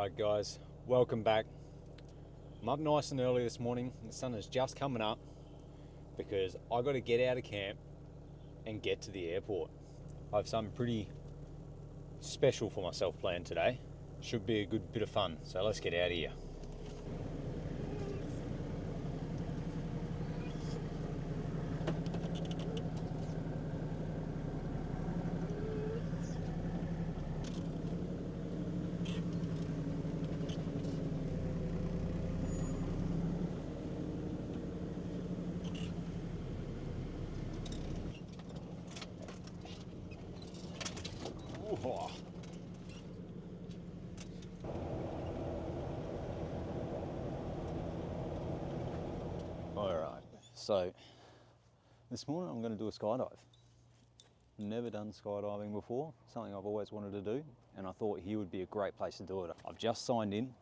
Alright guys, welcome back. I'm up nice and early this morning. The sun is just coming up because I got to get out of camp and get to the airport. I have something pretty special for myself planned today. Should be a good bit of fun, so let's get out of here. Ooh. Alright, so this morning I'm going to do a skydive. Never done skydiving before, something I've always wanted to do, and I thought here would be a great place to do it. I've just signed in,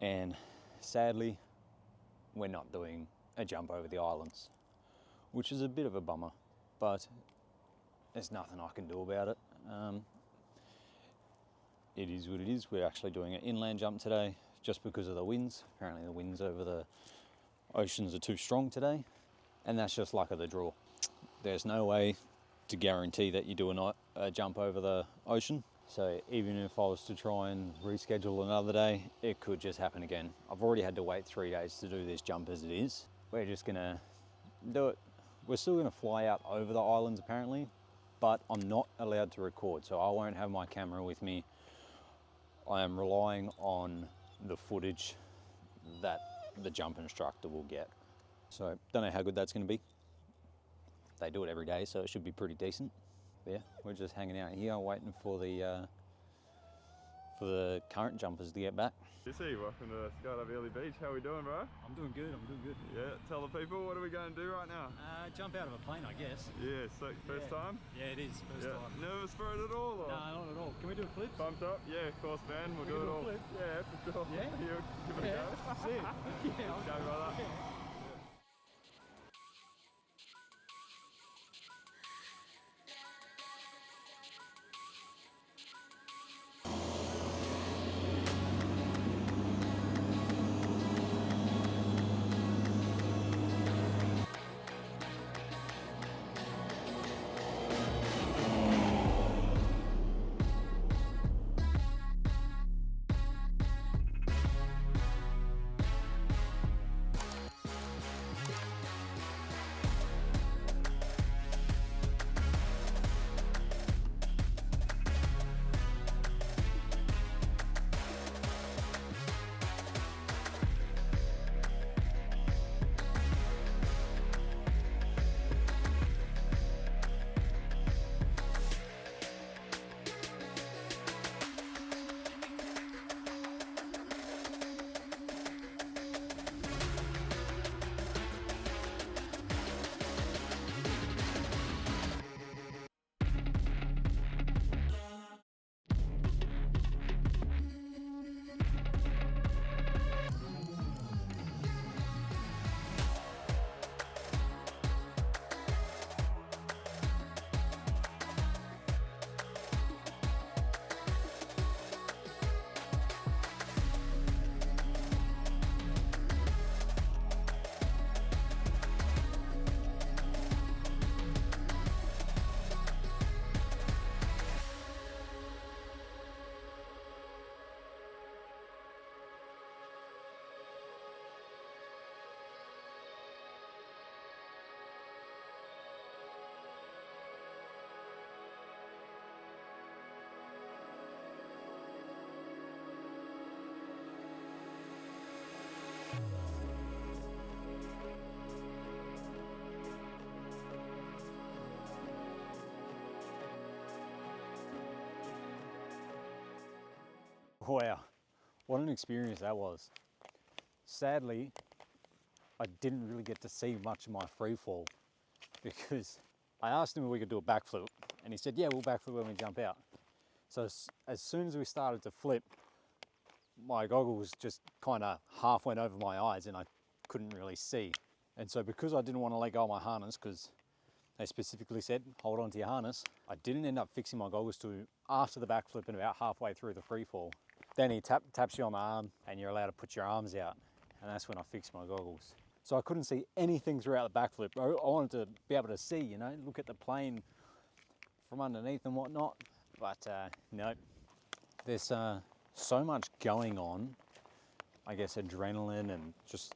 and sadly we're not doing a jump over the islands, which is a bit of a bummer, but there's nothing I can do about it. It is what it is. We're actually doing an inland jump today just because of the winds. Apparently the winds over the oceans are too strong today, and that's just luck of the draw. There's no way to guarantee that you do a jump over the ocean, so even if I was to try and reschedule another day, it could just happen again. I've already had to wait 3 days to do this jump as it is. We're just gonna do it. We're still gonna fly out over the islands apparently, but I'm not allowed to record, so I won't have my camera with me. I am relying on the footage that the jump instructor will get. So don't know how good that's going to be. They do it every day, so it should be pretty decent. But yeah, we're just hanging out here waiting for the current jumpers to get back. Jesse, welcome to Skydive Early Beach. How are we doing, bro? I'm doing good. Yeah, tell the people, what are we going to do right now? Jump out of a plane, I guess. Yeah, so first time? Yeah, it is. First time. Nervous for it at all? Or? No, not at all. Can we do flips? Pumped up? Yeah, of course, man. We'll do it all. Flip? Yeah, for sure. Yeah? You give it a go? See it. Yeah, Let's go, brother. Yeah. Wow, what an experience that was. Sadly, I didn't really get to see much of my free fall because I asked him if we could do a backflip, and he said, yeah, we'll backflip when we jump out. So as soon as we started to flip, my goggles just kind of half went over my eyes and I couldn't really see. And so because I didn't want to let go of my harness, because they specifically said, hold on to your harness, I didn't end up fixing my goggles till after the backflip and about halfway through the free fall. Then he taps you on the arm and you're allowed to put your arms out. And that's when I fixed my goggles. So I couldn't see anything throughout the backflip. I wanted to be able to see, you know, look at the plane from underneath and whatnot. But no, there's so much going on. I guess adrenaline and just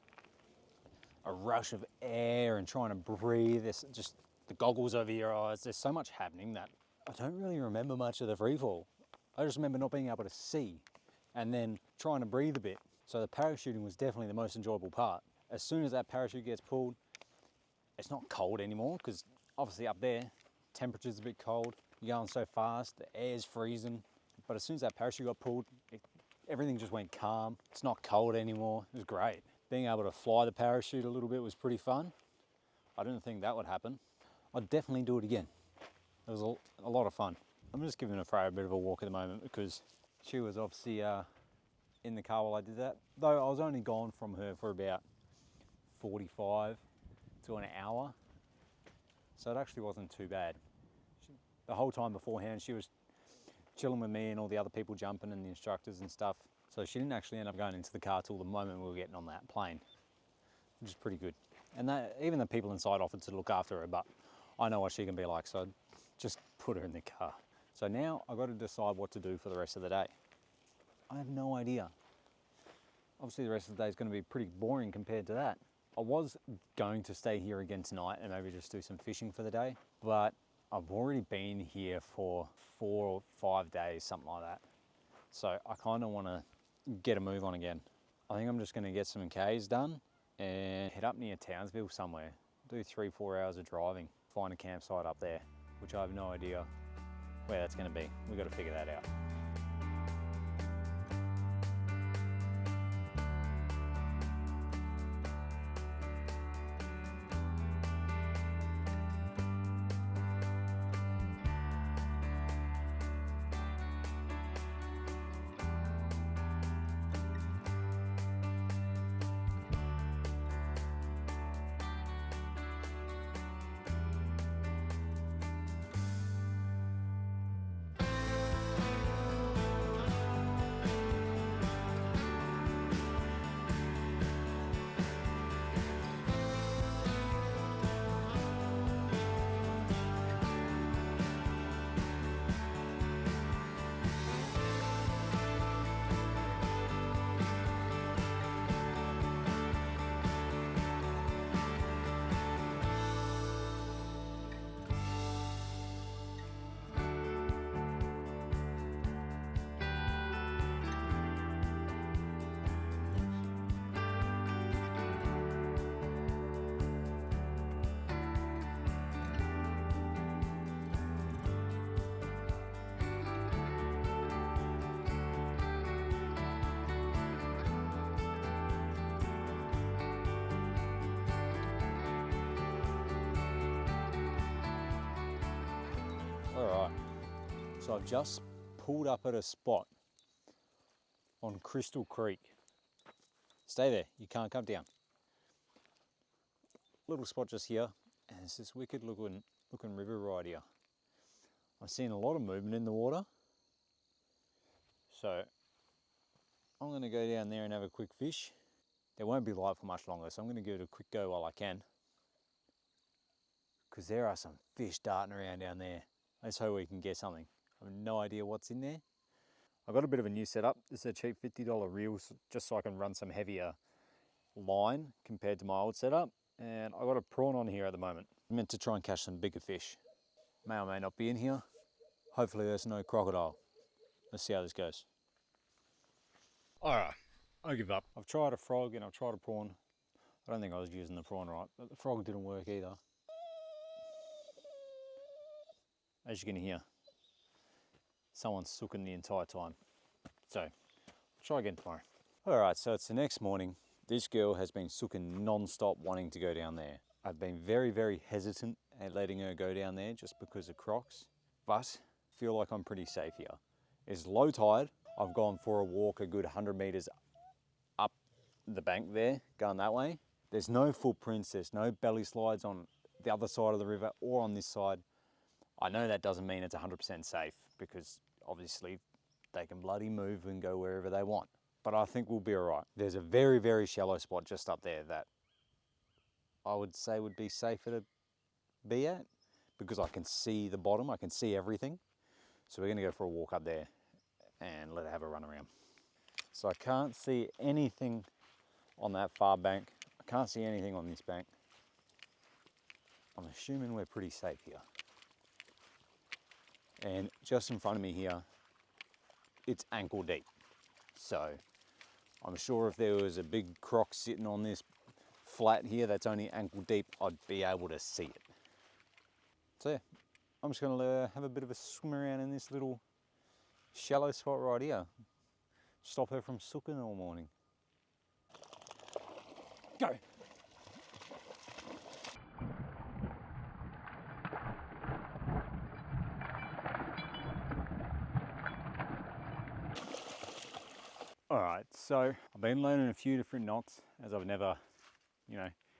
a rush of air and trying to breathe. There's just the goggles over your eyes. There's so much happening that I don't really remember much of the free fall. I just remember not being able to see and then trying to breathe a bit. So the parachuting was definitely the most enjoyable part. As soon as that parachute gets pulled, it's not cold anymore because obviously up there, temperature's a bit cold. You're going so fast, the air's freezing. But as soon as that parachute got pulled, everything just went calm. It's not cold anymore. It was great. Being able to fly the parachute a little bit was pretty fun. I didn't think that would happen. I'd definitely do it again. It was a lot of fun. I'm just giving Freya a bit of a walk at the moment because she was obviously in the car while I did that. Though I was only gone from her for about 45 to an hour. So it actually wasn't too bad. The whole time beforehand, she was chilling with me and all the other people jumping and the instructors and stuff. So she didn't actually end up going into the car till the moment we were getting on that plane, which is pretty good. And even the people inside offered to look after her, but I know what she can be like, so I just put her in the car. So now I've got to decide what to do for the rest of the day. I have no idea. Obviously the rest of the day is going to be pretty boring compared to that. I was going to stay here again tonight and maybe just do some fishing for the day, but I've already been here for 4 or 5 days, something like that. So I kind of want to get a move on again. I think I'm just going to get some Ks done and head up near Townsville somewhere. Do 3-4 hours of driving, find a campsite up there, which I have no idea where that's going to be. We've got to figure that out. All right, so I've just pulled up at a spot on Crystal Creek. Stay there, you can't come down. Little spot just here, and it's this wicked looking river right here. I'm seeing a lot of movement in the water. So I'm gonna go down there and have a quick fish. There won't be light for much longer, so I'm gonna give it a quick go while I can. Because there are some fish darting around down there. Let's hope we can get something. I have no idea what's in there. I've got a bit of a new setup. This is a cheap $50 reel, just so I can run some heavier line compared to my old setup. And I've got a prawn on here at the moment. I'm meant to try and catch some bigger fish. May or may not be in here. Hopefully there's no crocodile. Let's see how this goes. All right, I give up. I've tried a frog and I've tried a prawn. I don't think I was using the prawn right, but the frog didn't work either. As you can hear, someone's sooking the entire time. So, I'll try again tomorrow. All right, so it's the next morning. This girl has been sooking non-stop wanting to go down there. I've been very, very hesitant at letting her go down there just because of crocs, but feel like I'm pretty safe here. It's low tide. I've gone for a walk a good 100 meters up the bank there, going that way. There's no footprints, there's no belly slides on the other side of the river or on this side. I know that doesn't mean it's 100% safe because obviously they can bloody move and go wherever they want. But I think we'll be all right. There's a very, very shallow spot just up there that I would say would be safer to be at because I can see the bottom, I can see everything. So we're gonna go for a walk up there and let it have a run around. So I can't see anything on that far bank. I can't see anything on this bank. I'm assuming we're pretty safe here. And just in front of me here, it's ankle deep. So I'm sure if there was a big croc sitting on this flat here that's only ankle deep, I'd be able to see it. So yeah, I'm just gonna have a bit of a swim around in this little shallow spot right here. Stop her from sooking all morning. Go. All right, so I've been learning a few different knots as I've never,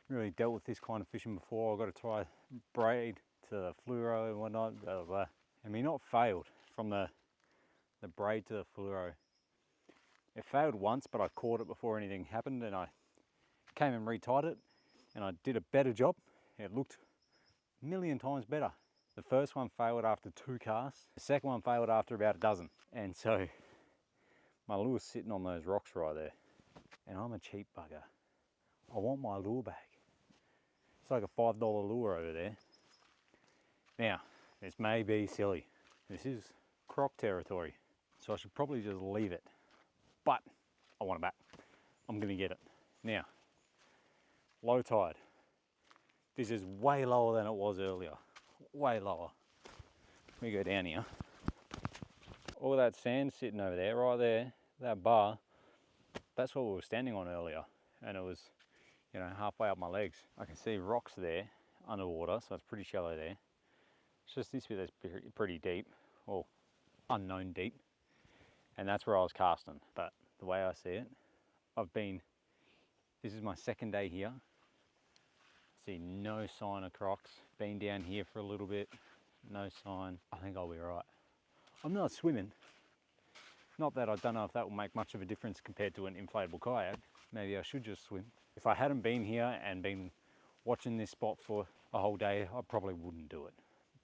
really dealt with this kind of fishing before. I've got to try braid to the fluoro and whatnot, blah, blah, blah. And me not failed from the braid to the fluoro. It failed once, but I caught it before anything happened and I came and retied it and I did a better job. It looked a million times better. The first one failed after 2 casts. The second one failed after about a dozen. And so my lure's sitting on those rocks right there. And I'm a cheap bugger. I want my lure back. It's like a $5 lure over there. Now, this may be silly. This is croc territory. So I should probably just leave it. But I want it back. I'm gonna get it. Now, low tide. This is way lower than it was earlier. Way lower. Let me go down here. All that sand sitting over there, right there, that bar, that's what we were standing on earlier. And it was, halfway up my legs. I can see rocks there underwater, so it's pretty shallow there. It's just this bit that's pretty deep, or unknown deep. And that's where I was casting. But the way I see it, this is my second day here. I see no sign of crocs. Been down here for a little bit, no sign. I think I'll be right. I'm not swimming. Not that I don't know if that will make much of a difference compared to an inflatable kayak. Maybe I should just swim. If I hadn't been here and been watching this spot for a whole day, I probably wouldn't do it.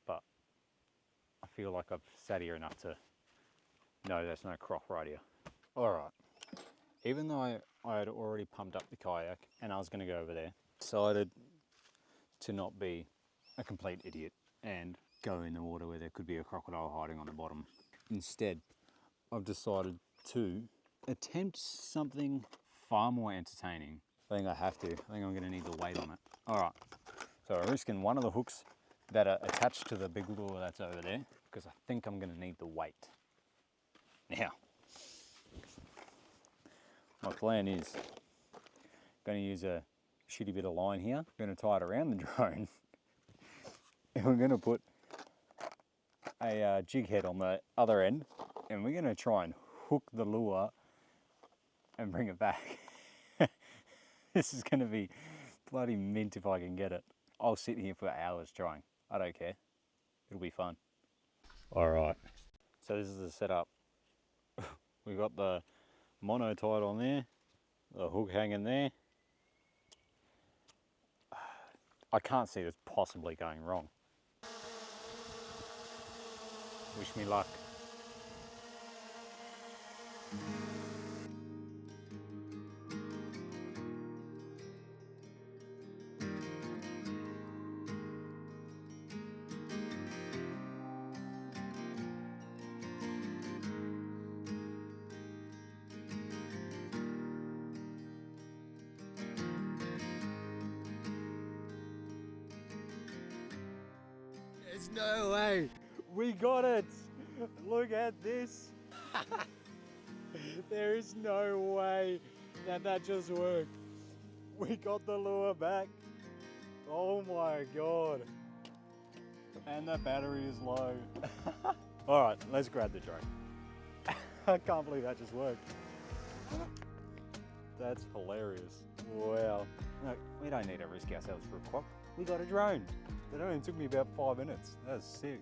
But I feel like I've sat here enough to know there's no croc right here. All right. Even though I had already pumped up the kayak and I was going to go over there, decided to not be a complete idiot and go in the water where there could be a crocodile hiding on the bottom. Instead, I've decided to attempt something far more entertaining. I think I have to. I think I'm going to need the weight on it. All right. So I'm risking one of the hooks that are attached to the big lure that's over there because I think I'm going to need the weight. Now, my plan is I'm going to use a shitty bit of line here. I'm going to tie it around the drone and we're going to put a jig head on the other end and we're going to try and hook the lure and bring it back. This is going to be bloody mint if I can get it. I'll sit here for hours trying. I don't care. It'll be fun. All right. So this is the setup. We've got the mono tied on there, the hook hanging there. I can't see this possibly going wrong. Wish me luck. There's no way. We got it. Look at this. There is no way that just worked. We got the lure back. Oh my God. And the battery is low. All right, let's grab the drone. I can't believe that just worked. That's hilarious. Wow. No, we don't need to risk ourselves for a quack. We got a drone. It only took me about 5 minutes. That was sick.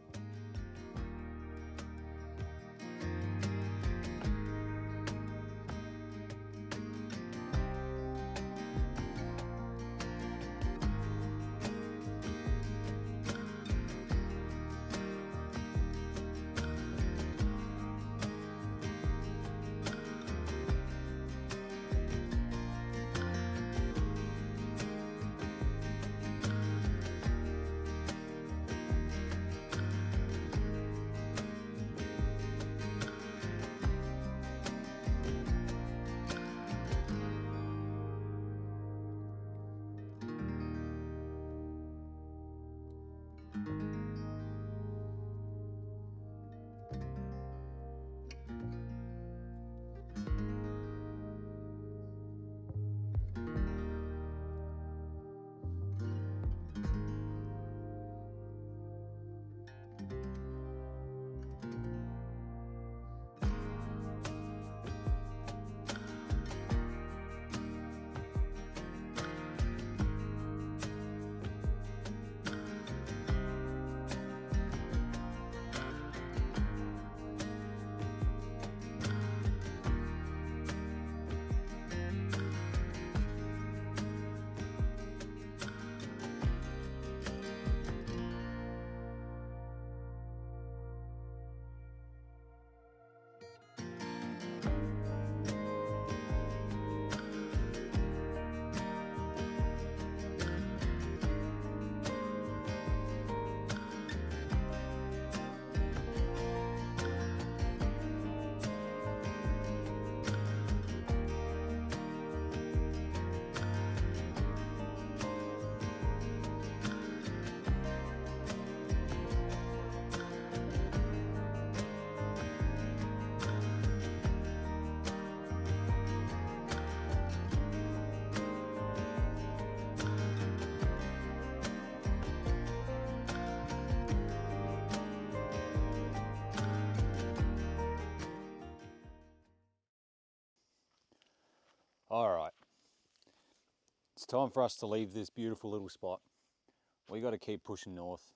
All right, it's time for us to leave this beautiful little spot. We got to keep pushing north.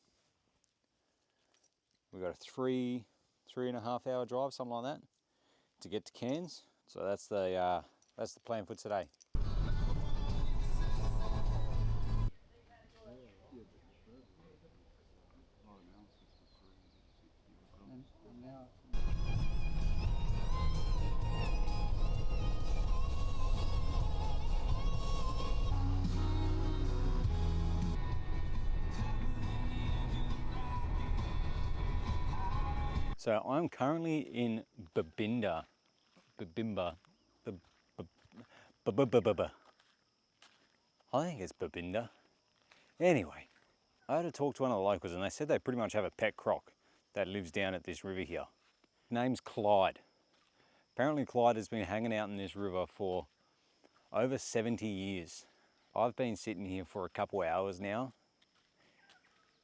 We got a three and a half hour drive, something like that, to get to Cairns. So that's the plan for today. So I'm currently in Babimba. I think it's Babinda. Anyway, I had to talk to one of the locals and they said they pretty much have a pet croc that lives down at this river here. Name's Clyde. Apparently Clyde has been hanging out in this river for over 70 years. I've been sitting here for a couple hours now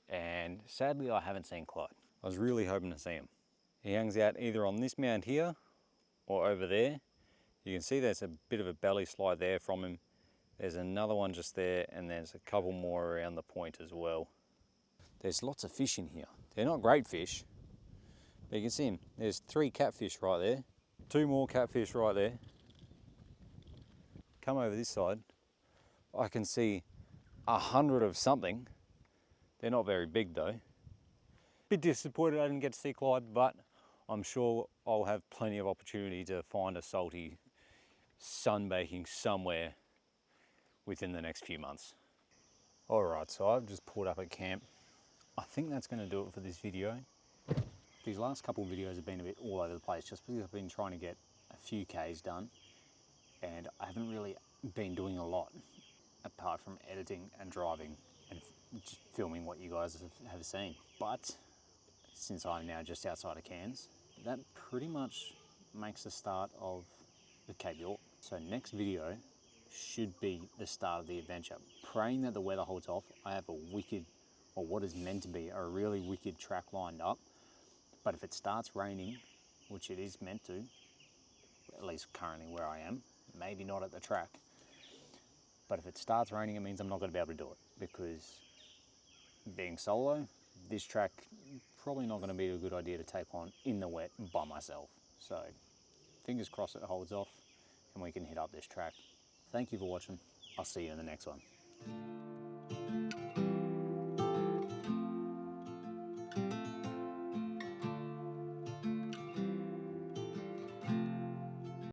and sadly I haven't seen Clyde. I was really hoping to see him. He hangs out either on this mound here or over there. You can see there's a bit of a belly slide there from him. There's another one just there and there's a couple more around the point as well. There's lots of fish in here. They're not great fish, but you can see them. There's 3 catfish right there, 2 more catfish right there. Come over this side, I can see 100 of something. They're not very big though. Bit disappointed I didn't get to see Clyde, but I'm sure I'll have plenty of opportunity to find a salty sunbaking somewhere within the next few months. All right, so I've just pulled up at camp. I think that's going to do it for this video. These last couple of videos have been a bit all over the place just because I've been trying to get a few Ks done and I haven't really been doing a lot apart from editing and driving and just filming what you guys have seen. But since I'm now just outside of Cairns, that pretty much makes the start of the Cape York. So next video should be the start of the adventure. Praying that the weather holds off. I have a wicked, or what is meant to be a really wicked track lined up. But if it starts raining, which it is meant to, at least currently where I am, maybe not at the track, but if it starts raining, it means I'm not going to be able to do it because being solo, this track probably not going to be a good idea to take on in the wet by myself. So fingers crossed it holds off and we can hit up this track. Thank you for watching. I'll see you in the next one.